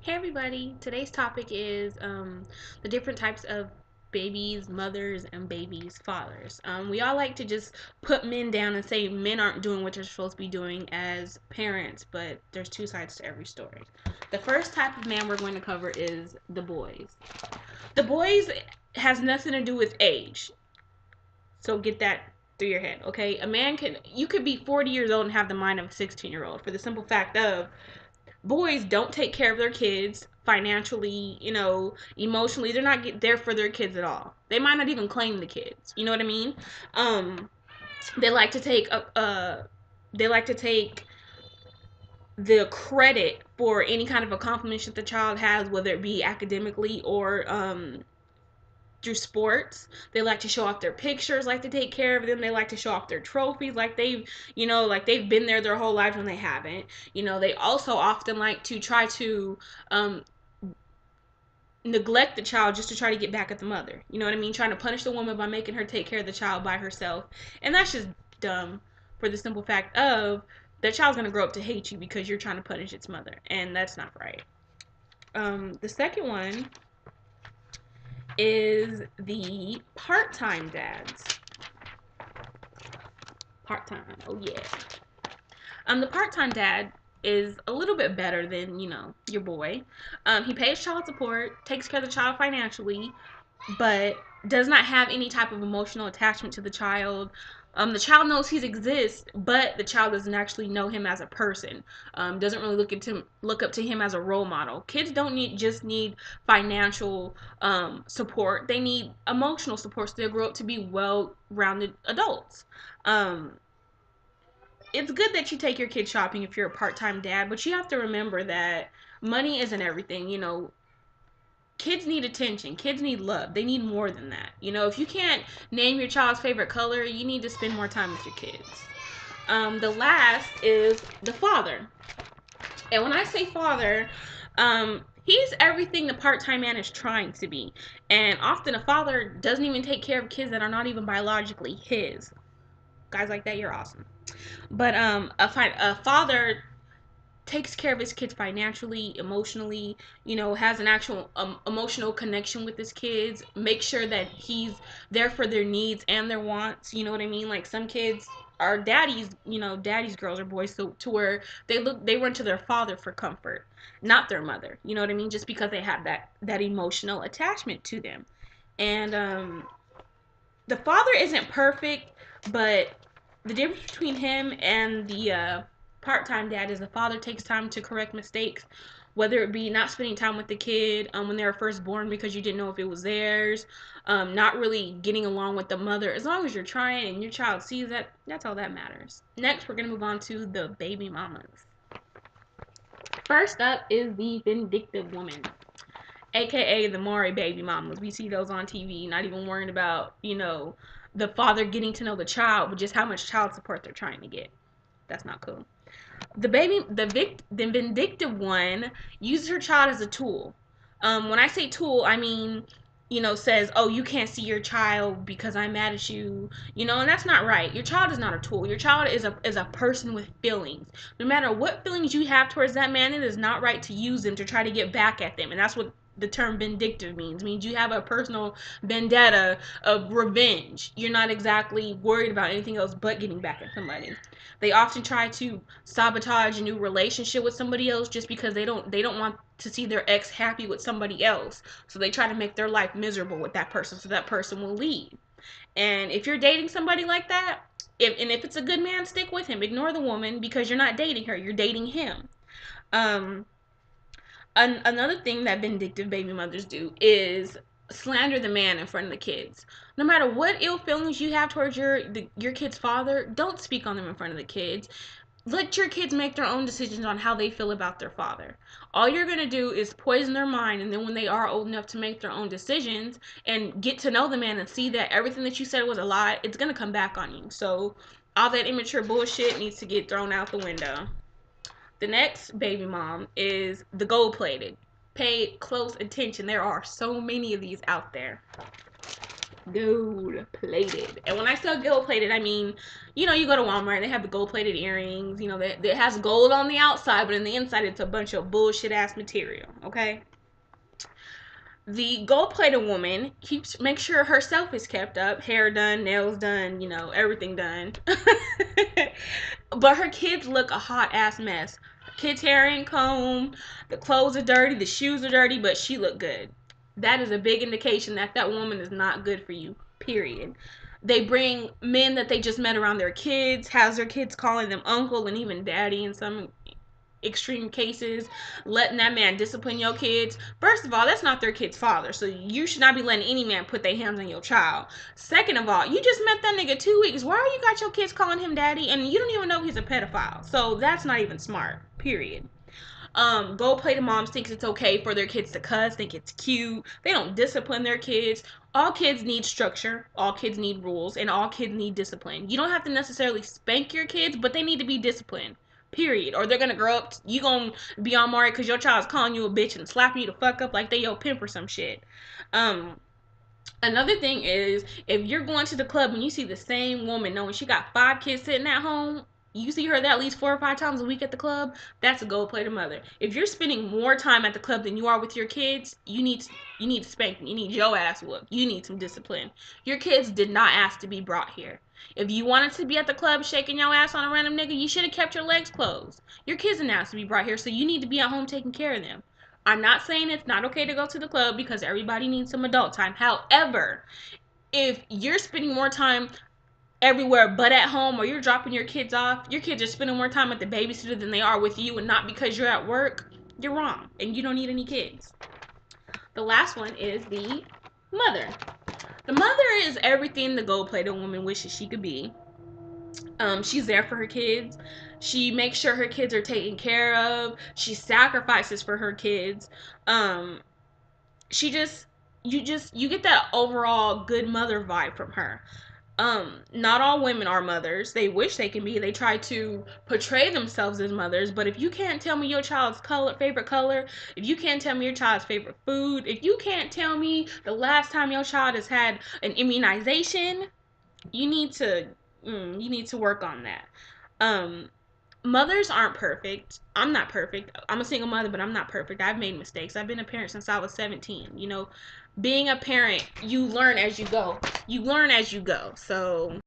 Hey everybody, today's topic is the different types of babies, mothers, and babies' fathers. We all like to just put men down and say men aren't doing what they're supposed to be doing as parents, but there's two sides to every story. The first type of man we're going to cover is the boys. The boys has nothing to do with age, so get that through your head, okay? You could be 40 years old and have the mind of a 16-year-old for the simple fact of boys don't take care of their kids financially, emotionally. They're not there for their kids at all. They might not even claim the kids. You know what I mean? Um, they like to take they like to take the credit for any kind of accomplishment that the child has, whether it be academically or through sports. They like to show off their pictures, like to take care of them. They like to show off their trophies, like they've been there their whole life when they haven't. They also often like to try to um, neglect the child just to try to get back at the mother. You know what I mean? Trying to punish the woman by making her take care of the child by herself. And that's just dumb for the simple fact of that child's going to grow up to hate you because you're trying to punish its mother. And that's not right. The second one is the part time dads. Part time. Oh yeah. The part time dad is a little bit better than your boy. He pays child support, takes care of the child financially, but does not have any type of emotional attachment to the child. The child knows he exists, but the child doesn't actually know him as a person. Doesn't really look up to him as a role model. Kids don't just need financial support; they need emotional support so they grow up to be well-rounded adults. Um, it's good that you take your kid shopping if you're a part-time dad, but you have to remember that money isn't everything. Kids need attention. Kids need love. They need more than that. If you can't name your child's favorite color, you need to spend more time with your kids. The last is the father. And when I say father, he's everything the part-time man is trying to be. And often a father doesn't even take care of kids that are not even biologically his. Guys like that, you're awesome. But a father takes care of his kids financially, emotionally, has an actual emotional connection with his kids, makes sure that he's there for their needs and their wants. You know what I mean? Like some kids are daddy's girls or boys, so to where they run to their father for comfort, not their mother. You know what I mean? Just because they have that emotional attachment to them. And the father isn't perfect, but the difference between him and the part-time dad is the father takes time to correct mistakes, whether it be not spending time with the kid when they were first born because you didn't know if it was theirs, not really getting along with the mother. As long as you're trying and your child sees that, that's all that matters. Next, we're gonna move on to the baby mamas. First up is the vindictive woman, aka the Maury baby mamas. We see those on TV, not even worrying about, the father getting to know the child, but just how much child support they're trying to get. That's not cool. The vindictive one uses her child as a tool. When I say tool, I mean, says, "Oh, you can't see your child because I'm mad at you," and that's not right. Your child is not a tool. Your child is a person with feelings. No matter what feelings you have towards that man, it is not right to use them to try to get back at them, and that's what the term vindictive means. It means you have a personal vendetta of revenge. You're not exactly worried about anything else but getting back at somebody. They often try to sabotage a new relationship with somebody else just because they don't want to see their ex happy with somebody else. So they try to make their life miserable with that person so that person will leave. And if you're dating somebody like that, if it's a good man, stick with him. Ignore the woman because you're not dating her, you're dating him. Um, Another thing that vindictive baby mothers do is slander the man in front of the kids. No matter what ill feelings you have towards your kid's father, don't speak on them in front of the kids. Let your kids make their own decisions on how they feel about their father. All you're going to do is poison their mind, and then when they are old enough to make their own decisions and get to know the man and see that everything that you said was a lie, it's going to come back on you. So all that immature bullshit needs to get thrown out the window. The next baby mom is the gold plated. Pay close attention. There are so many of these out there. Gold plated. And when I say gold plated, I mean, you know, you go to Walmart and they have the gold plated earrings, you know, that has gold on the outside, but in the inside it's a bunch of bullshit ass material, okay? The gold plated woman make sure herself is kept up, hair done, nails done, you know, everything done. But her kids look a hot ass mess. Her kids' hair ain't combed, the clothes are dirty, the shoes are dirty, but she look good. That is a big indication that that woman is not good for you. Period. They bring men that they just met around their kids, has their kids calling them uncle and even daddy in some extreme cases, letting that man discipline your kids. First of all, that's not their kid's father, so you should not be letting any man put their hands on your child. Second of all, you just met that nigga 2 weeks. Why are you got your kids calling him daddy and you don't even know he's a pedophile? So that's not even smart. Period. Gold plated moms thinks it's okay for their kids to cuss, think it's cute. They don't discipline their kids. All kids need structure, all kids need rules, and all kids need discipline. You don't have to necessarily spank your kids, but they need to be disciplined. Period. Or they're gonna grow up, you gonna be on Mario because your child's calling you a bitch and slapping you the fuck up like they your pimp or some shit. Um, Another thing is, if you're going to the club and you see the same woman knowing she got 5 kids sitting at home, you see her at least 4 or 5 times a week at the club, that's a gold plated mother. If you're spending more time at the club than you are with your kids, you need spanking. You need your ass whooped. You need some discipline. Your kids did not ask to be brought here. If you wanted to be at the club shaking your ass on a random nigga, you should have kept your legs closed. Your kids didn't ask to be brought here, so you need to be at home taking care of them. I'm not saying it's not okay to go to the club because everybody needs some adult time. However, if you're spending more time everywhere but at home, or you're dropping your kids off, your kids are spending more time at the babysitter than they are with you, and not because you're at work, you're wrong and you don't need any kids. The last one is the mother. The mother is everything the gold plated woman wishes she could be. She's there for her kids. She makes sure her kids are taken care of. She sacrifices for her kids. Um, she just you get that overall good mother vibe from her. Not all women are mothers. They wish they can be. They try to portray themselves as mothers, but if you can't tell me your child's favorite color, if you can't tell me your child's favorite food, if you can't tell me the last time your child has had an immunization, you need to you need to work on that. Um Mothers aren't perfect. I'm not perfect. I'm a single mother, but I'm not perfect. I've made mistakes. I've been a parent since I was 17. You know, being a parent, you learn as you go. You learn as you go. So